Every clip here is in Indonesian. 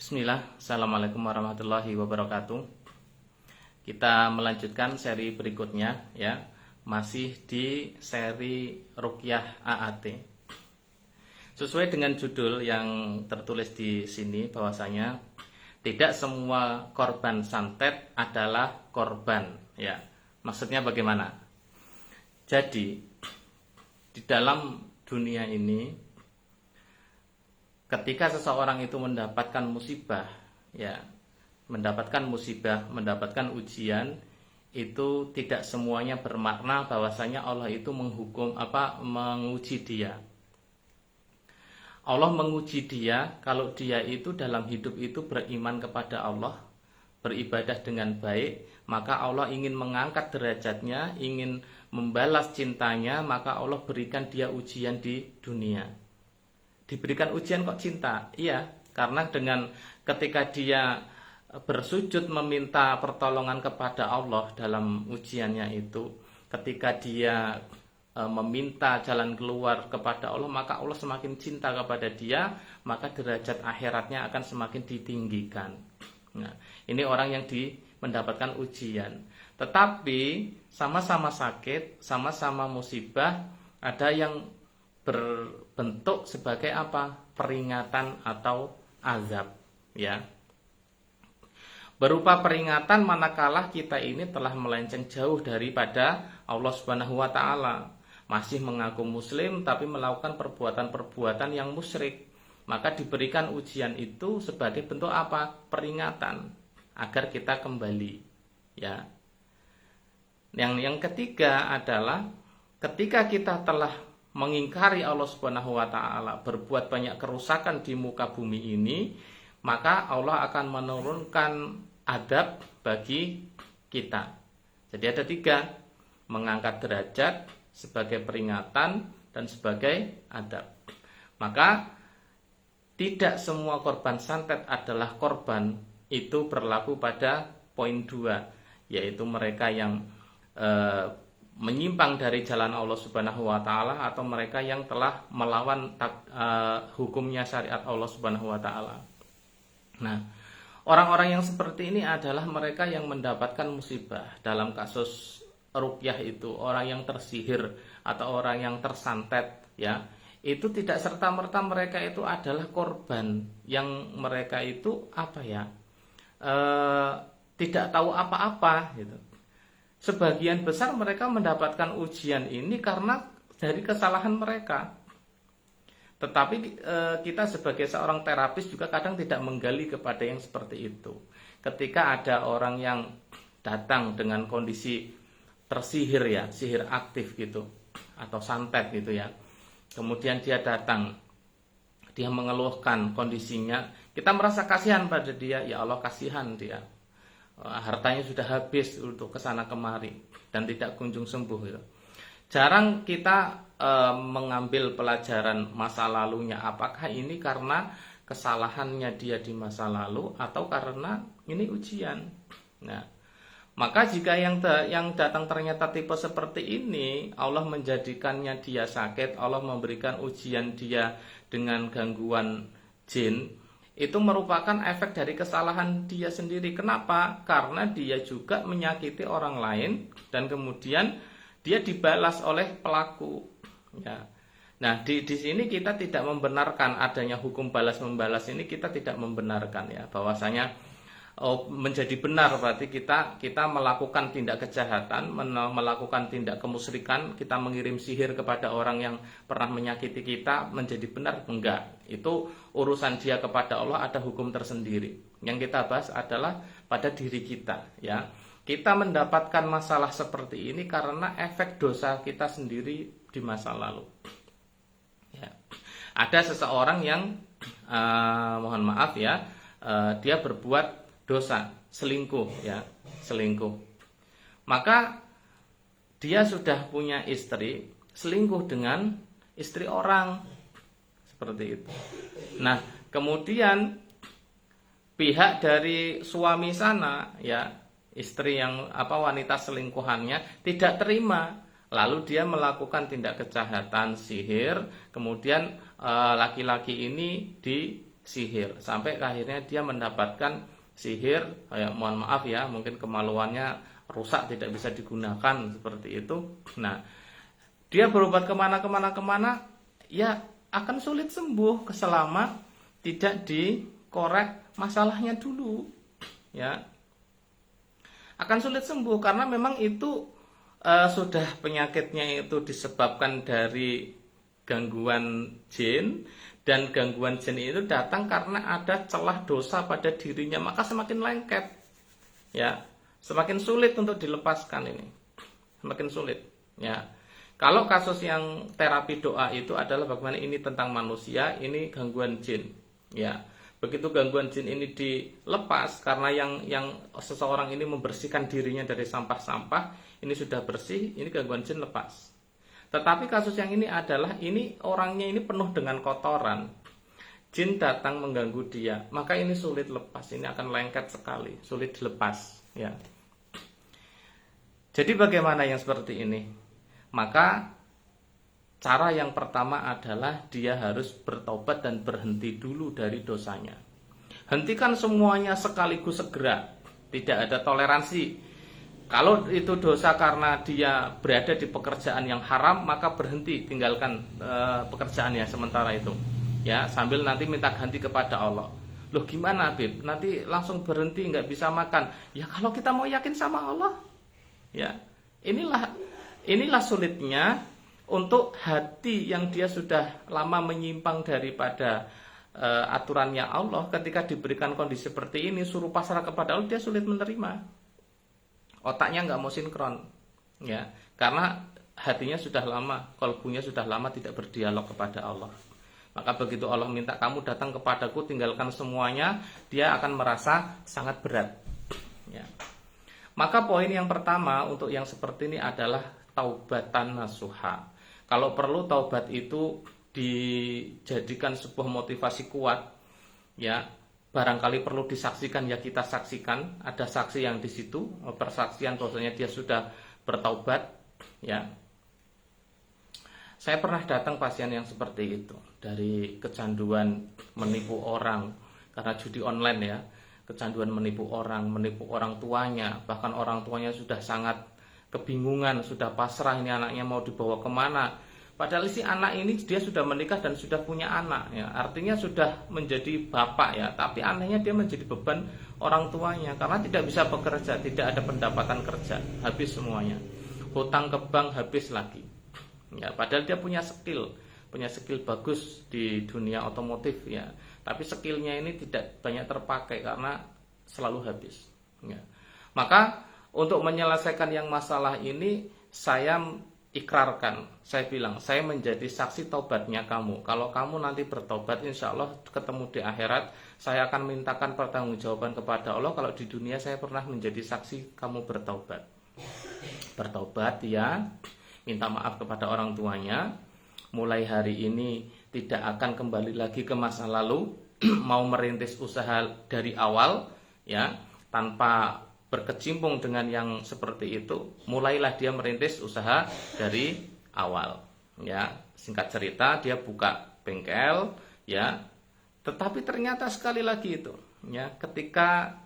Bismillah, Assalamualaikum warahmatullahi wabarakatuh. Kita melanjutkan seri berikutnya ya, masih di seri Ruqyah AAT. Sesuai dengan judul yang tertulis di sini bahwasanya tidak semua korban santet adalah korban ya. Maksudnya bagaimana? Jadi di dalam dunia ini ketika seseorang itu mendapatkan musibah, ya, mendapatkan ujian, itu tidak semuanya bermakna bahwasanya Allah itu menguji dia. Allah menguji dia kalau dia itu dalam hidup itu beriman kepada Allah, beribadah dengan baik, maka Allah ingin mengangkat derajatnya, ingin membalas cintanya, maka Allah berikan dia ujian di dunia. Diberikan ujian kok cinta? Iya, karena dengan ketika dia bersujud meminta pertolongan kepada Allah dalam ujiannya itu, ketika dia meminta jalan keluar kepada Allah, maka Allah semakin cinta kepada dia, maka derajat akhiratnya akan semakin ditinggikan. Nah, ini orang yang mendapatkan ujian. Tetapi sama-sama sakit, sama-sama musibah, ada yang berbentuk sebagai apa? Peringatan atau azab, ya. Berupa peringatan manakala kita ini telah melenceng jauh daripada Allah Subhanahu wa taala, masih mengaku muslim tapi melakukan perbuatan-perbuatan yang musyrik, maka diberikan ujian itu sebagai bentuk apa? Peringatan agar kita kembali, ya. Yang ketiga adalah ketika kita telah mengingkari Allah Subhanahu wa taala, berbuat banyak kerusakan di muka bumi ini, maka Allah akan menurunkan adab bagi kita. Jadi ada tiga, mengangkat derajat sebagai peringatan dan sebagai adab. Maka tidak semua korban santet adalah korban, itu berlaku pada poin 2, yaitu mereka yang menyimpang dari jalan Allah Subhanahu wa taala atau mereka yang telah melawan hukumnya syariat Allah Subhanahu wa taala. Nah, orang-orang yang seperti ini adalah mereka yang mendapatkan musibah. Dalam kasus ruqyah itu, orang yang tersihir atau orang yang tersantet, ya, itu tidak serta-merta mereka itu adalah korban yang mereka itu tidak tahu apa-apa gitu. Sebagian besar mereka mendapatkan ujian ini karena dari kesalahan mereka. Tetapi kita sebagai seorang terapis juga kadang tidak menggali kepada yang seperti itu. Ketika ada orang yang datang dengan kondisi tersihir ya, sihir aktif gitu, atau santet gitu ya. Kemudian dia datang, dia mengeluhkan kondisinya, kita merasa kasihan pada dia, ya Allah kasihan dia. Hartanya sudah habis untuk kesana kemari dan tidak kunjung sembuh gitu. Jarang kita mengambil pelajaran masa lalunya, apakah ini karena kesalahannya dia di masa lalu atau karena ini ujian. Nah, maka jika yang datang ternyata tipe seperti ini, Allah menjadikannya dia sakit, Allah memberikan ujian dia dengan gangguan jin, itu merupakan efek dari kesalahan dia sendiri. Kenapa? Karena dia juga menyakiti orang lain dan kemudian dia dibalas oleh pelaku. Ya. Nah, di sini kita tidak membenarkan adanya hukum balas membalas ini, kita tidak membenarkan ya, bahwasanya menjadi benar berarti kita melakukan tindak kejahatan, melakukan tindak kemusyrikan, kita mengirim sihir kepada orang yang pernah menyakiti kita, menjadi benar? Enggak. Itu urusan dia kepada Allah, ada hukum tersendiri. Yang kita bahas adalah pada diri kita ya. Kita mendapatkan masalah seperti ini karena efek dosa kita sendiri di masa lalu. Ya. Ada seseorang yang mohon maaf ya, dia berbuat dosa, selingkuh ya, selingkuh. Maka dia sudah punya istri, selingkuh dengan istri orang. Seperti itu. Nah, kemudian pihak dari suami sana ya, istri yang wanita selingkuhannya tidak terima. Lalu dia melakukan tindak kejahatan sihir, kemudian laki-laki ini sihir sampai akhirnya dia mendapatkan sihir, mohon maaf ya, mungkin kemaluannya rusak tidak bisa digunakan seperti itu. Nah, dia berobat kemana, ya akan sulit sembuh selama tidak dikorek masalahnya dulu, ya akan sulit sembuh karena memang itu sudah penyakitnya itu disebabkan dari gangguan jin, dan gangguan jin itu datang karena ada celah dosa pada dirinya, maka semakin lengket, ya semakin sulit untuk dilepaskan ini, semakin sulit, ya. Kalau kasus yang terapi doa itu adalah bagaimana ini tentang manusia, ini gangguan jin, ya. Begitu gangguan jin ini dilepas karena yang seseorang ini membersihkan dirinya dari sampah-sampah, ini sudah bersih, ini gangguan jin lepas. Tetapi kasus yang ini adalah ini orangnya ini penuh dengan kotoran. Jin datang mengganggu dia, maka ini sulit lepas, ini akan lengket sekali, sulit dilepas, ya. Jadi bagaimana yang seperti ini? Maka cara yang pertama adalah dia harus bertobat dan berhenti dulu dari dosanya. Hentikan semuanya sekaligus segera, tidak ada toleransi. Kalau itu dosa karena dia berada di pekerjaan yang haram, maka berhenti, tinggalkan pekerjaannya sementara itu. Ya, sambil nanti minta ganti kepada Allah. Loh gimana, Bib? Nanti langsung berhenti, nggak bisa makan. Ya kalau kita mau yakin sama Allah, ya inilah sulitnya untuk hati yang dia sudah lama menyimpang daripada aturannya Allah. Ketika diberikan kondisi seperti ini, suruh pasrah kepada Allah, dia sulit menerima. Otaknya nggak mau sinkron, ya, karena hatinya sudah lama, kalbunya sudah lama tidak berdialog kepada Allah. Maka begitu Allah minta kamu datang kepadaku, tinggalkan semuanya, dia akan merasa sangat berat, ya. Maka poin yang pertama untuk yang seperti ini adalah taubatan nasuha. Kalau perlu taubat itu dijadikan sebuah motivasi kuat, ya. Barangkali perlu disaksikan, ya kita saksikan. Ada saksi yang di situ, persaksian bahwasanya dia sudah bertaubat, ya. Saya pernah datang pasien yang seperti itu, dari kecanduan menipu orang karena judi online, ya. Kecanduan menipu orang tuanya, bahkan orang tuanya sudah sangat kebingungan, sudah pasrah ini anaknya mau dibawa kemana. Padahal si anak ini dia sudah menikah dan sudah punya anak, ya. Artinya sudah menjadi bapak, ya. Tapi anehnya dia menjadi beban orang tuanya karena tidak bisa bekerja, tidak ada pendapatan kerja, habis semuanya. Hutang ke bank habis lagi. Ya, padahal dia punya skill bagus di dunia otomotif, ya. Tapi skillnya ini tidak banyak terpakai karena selalu habis, ya. Maka untuk menyelesaikan yang masalah ini, saya ikrarkan, saya bilang, saya menjadi saksi taubatnya kamu. Kalau kamu nanti bertobat, insya Allah ketemu di akhirat, saya akan mintakan pertanggungjawaban kepada Allah. Kalau di dunia saya pernah menjadi saksi kamu bertobat. Bertobat, ya, minta maaf kepada orang tuanya. Mulai hari ini tidak akan kembali lagi ke masa lalu, mau merintis usaha dari awal, ya, tanpa berkecimpung dengan yang seperti itu. Mulailah dia merintis usaha dari awal, ya. Singkat cerita, dia buka bengkel, ya. Tetapi ternyata sekali lagi itu, ya, ketika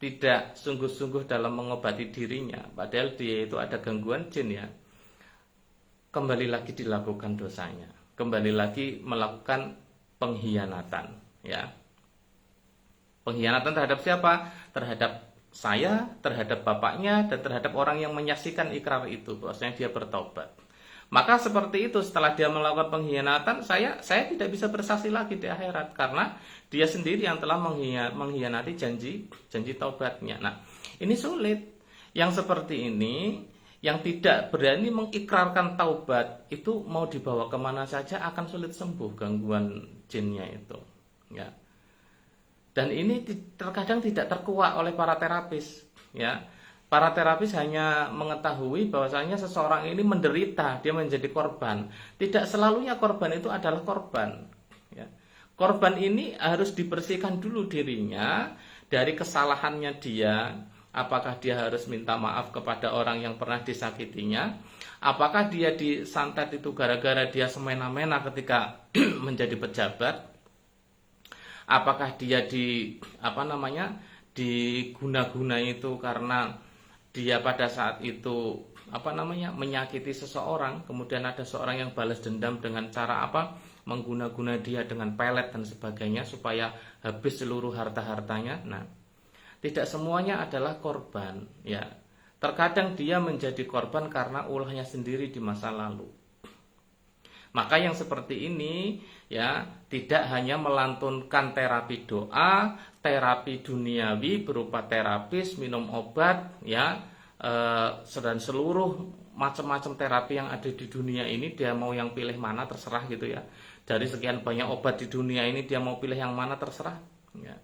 tidak sungguh-sungguh dalam mengobati dirinya, padahal dia itu ada gangguan jin, ya. Kembali lagi dilakukan dosanya, kembali lagi melakukan pengkhianatan, ya. Pengkhianatan terhadap siapa? Terhadap saya, terhadap bapaknya, dan terhadap orang yang menyaksikan ikrar itu bahwasanya dia bertobat. Maka seperti itu, setelah dia melakukan pengkhianatan, saya tidak bisa bersaksi lagi di akhirat karena dia sendiri yang telah mengkhianati janji taubatnya. Nah, ini sulit. Yang seperti ini, yang tidak berani mengikrarkan taubat, itu mau dibawa kemana saja akan sulit sembuh gangguan jinnya itu, ya. Dan ini terkadang tidak terkuak oleh para terapis, ya. Para terapis hanya mengetahui bahwasanya seseorang ini menderita, dia menjadi korban. Tidak selalunya korban itu adalah korban, ya. Korban ini harus dibersihkan dulu dirinya dari kesalahannya dia, Apakah dia harus minta maaf kepada orang yang pernah disakitinya? Apakah dia disantet itu gara-gara dia semena-mena ketika menjadi pejabat? Apakah dia diguna-guna itu karena dia pada saat itu menyakiti seseorang, kemudian ada seorang yang balas dendam dengan cara mengguna-guna dia dengan pelet dan sebagainya supaya habis seluruh harta-hartanya. Nah, tidak semuanya adalah korban, ya. Terkadang dia menjadi korban karena ulahnya sendiri di masa lalu. Maka yang seperti ini, ya, tidak hanya melantunkan terapi doa, terapi duniawi berupa terapis, minum obat, ya, dan seluruh macam-macam terapi yang ada di dunia ini, dia mau yang pilih mana terserah gitu ya. Dari sekian banyak obat di dunia ini, dia mau pilih yang mana terserah, ya.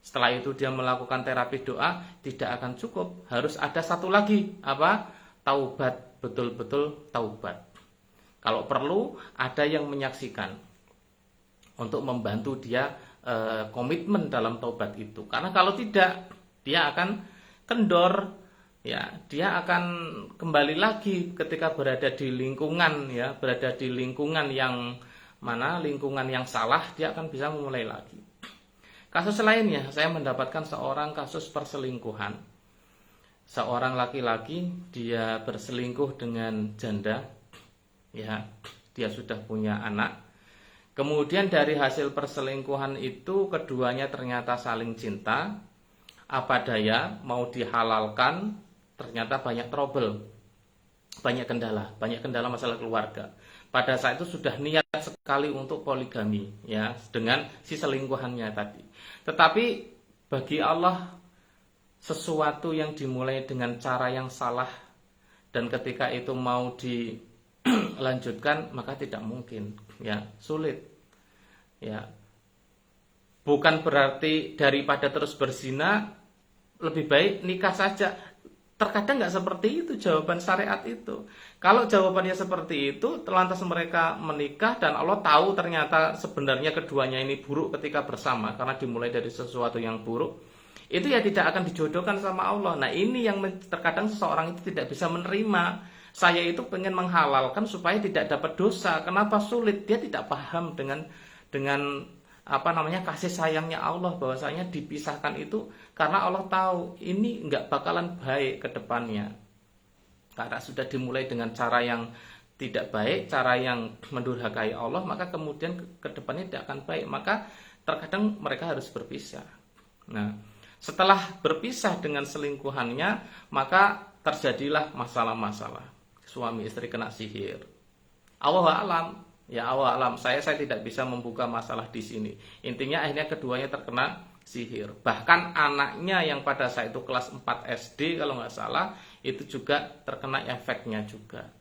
Setelah itu dia melakukan terapi doa, tidak akan cukup. Harus ada satu lagi, taubat, betul-betul taubat. Kalau perlu, ada yang menyaksikan untuk membantu dia komitmen dalam taubat itu. Karena kalau tidak, dia akan kendor, ya, dia akan kembali lagi ketika berada di lingkungan, ya, berada di lingkungan yang mana, lingkungan yang salah, dia akan bisa memulai lagi. Kasus lainnya, saya mendapatkan seorang kasus perselingkuhan. Seorang laki-laki, dia berselingkuh dengan janda, ya, dia sudah punya anak. Kemudian dari hasil perselingkuhan itu, keduanya ternyata saling cinta. Apa daya, mau dihalalkan, ternyata banyak trouble, banyak kendala masalah keluarga. Pada saat itu sudah niat sekali untuk poligami, ya, dengan si selingkuhannya tadi. Tetapi bagi Allah, sesuatu yang dimulai dengan cara yang salah dan ketika itu mau dilanjutkan, maka tidak mungkin, ya, sulit, ya. Bukan berarti daripada terus berzina, lebih baik nikah saja. Terkadang nggak seperti itu jawaban syariat itu. Kalau jawabannya seperti itu, lantas mereka menikah dan Allah tahu ternyata sebenarnya keduanya ini buruk ketika bersama karena dimulai dari sesuatu yang buruk, itu ya tidak akan dijodohkan sama Allah. Nah, ini yang terkadang seseorang itu tidak bisa menerima. Saya itu pengen menghalalkan supaya tidak dapat dosa. Kenapa sulit? Dia tidak paham dengan kasih sayangnya Allah, bahwasanya dipisahkan itu karena Allah tahu ini nggak bakalan baik ke depannya. Karena sudah dimulai dengan cara yang tidak baik, cara yang mendurhakai Allah, maka kemudian ke depannya tidak akan baik. Maka terkadang mereka harus berpisah. Nah, setelah berpisah dengan selingkuhannya, maka terjadilah masalah-masalah. Suami istri kena sihir. Allahu a'lam. Ya, Allah alam, saya tidak bisa membuka masalah di sini. Intinya akhirnya keduanya terkena sihir. Bahkan anaknya yang pada saat itu kelas 4 SD kalau nggak salah, itu juga terkena efeknya juga.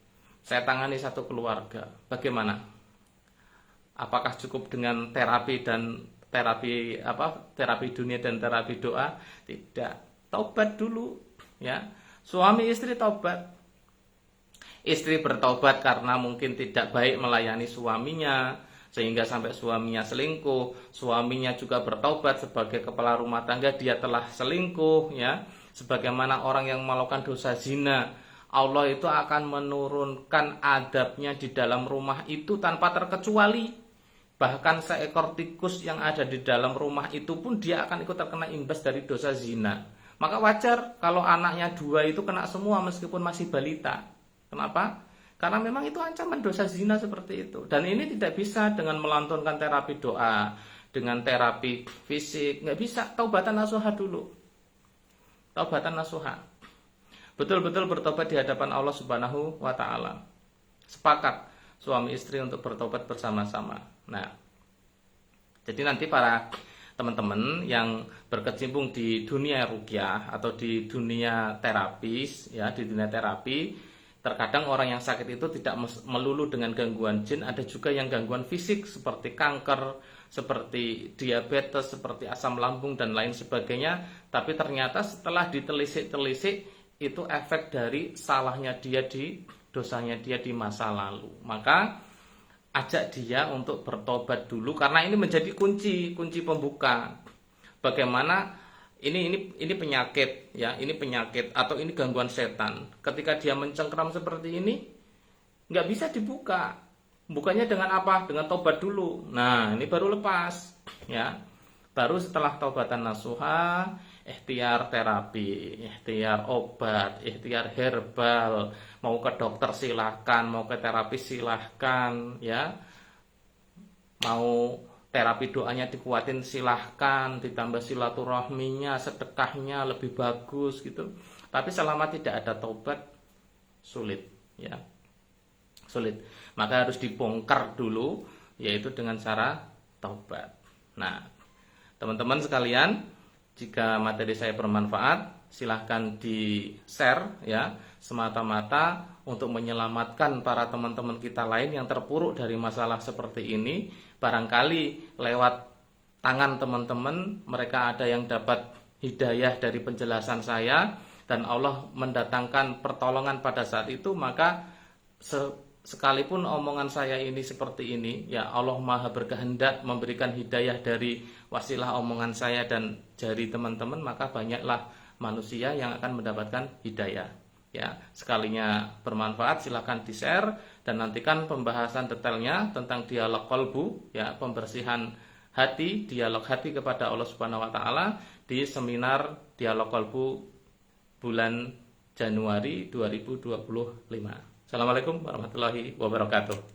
Saya tangani satu keluarga. Bagaimana? Apakah cukup dengan terapi dunia dan terapi doa? Tidak. Taubat dulu, ya. Suami istri taubat. Istri bertobat karena mungkin tidak baik melayani suaminya sehingga sampai suaminya selingkuh. Suaminya juga bertobat sebagai kepala rumah tangga, dia telah selingkuh, ya. Sebagaimana orang yang melakukan dosa zina, Allah itu akan menurunkan adabnya di dalam rumah itu tanpa terkecuali. Bahkan seekor tikus yang ada di dalam rumah itu pun dia akan ikut terkena imbas dari dosa zina. Maka wajar kalau anaknya 2 itu kena semua meskipun masih balita. Kenapa? Karena memang itu ancaman dosa zina seperti itu. Dan ini tidak bisa dengan melantunkan terapi doa, dengan terapi fisik. Nggak bisa, taubatan nasuha dulu. Taubatan nasuha. Betul-betul bertobat di hadapan Allah Subhanahu wa Ta'ala. Sepakat suami istri untuk bertobat bersama-sama. Nah, jadi nanti para teman-teman yang berkecimpung di dunia ruqyah atau di dunia terapis, ya, di dunia terapi, terkadang orang yang sakit itu tidak melulu dengan gangguan jin, ada juga yang gangguan fisik seperti kanker, seperti diabetes, seperti asam lambung dan lain sebagainya. Tapi ternyata setelah ditelisik-telisik itu efek dari salahnya dia dosanya dia di masa lalu. Maka ajak dia untuk bertobat dulu karena ini menjadi kunci pembuka. Bagaimana ini penyakit ya, ini penyakit atau ini gangguan setan. Ketika dia mencengkram seperti ini, nggak bisa dibuka. Bukannya dengan apa? Dengan tobat dulu. Nah, ini baru lepas ya. Baru setelah taubatan nasuha, ikhtiar terapi, ikhtiar obat, ikhtiar herbal, mau ke dokter silahkan, mau ke terapis silahkan ya. Mau terapi doanya dikuatin silahkan, ditambah silaturahminya, sedekahnya lebih bagus gitu. Tapi selama tidak ada taubat, sulit ya, sulit. Maka harus dibongkar dulu, yaitu dengan cara taubat. Nah, teman-teman sekalian, jika materi saya bermanfaat, silahkan di-share ya, semata-mata untuk menyelamatkan para teman-teman kita lain yang terpuruk dari masalah seperti ini. Barangkali lewat tangan teman-teman mereka ada yang dapat hidayah dari penjelasan saya, dan Allah mendatangkan pertolongan pada saat itu. Maka sekalipun omongan saya ini seperti ini, ya Allah Maha berkehendak memberikan hidayah dari wasilah omongan saya dan jari teman-teman, maka banyaklah manusia yang akan mendapatkan hidayah. Ya, sekalinya bermanfaat silahkan di-share, dan nantikan pembahasan detailnya tentang dialog kolbu, ya, pembersihan hati, dialog hati kepada Allah Subhanahu wa taala di seminar dialog kolbu bulan Januari 2025. Assalamualaikum warahmatullahi wabarakatuh.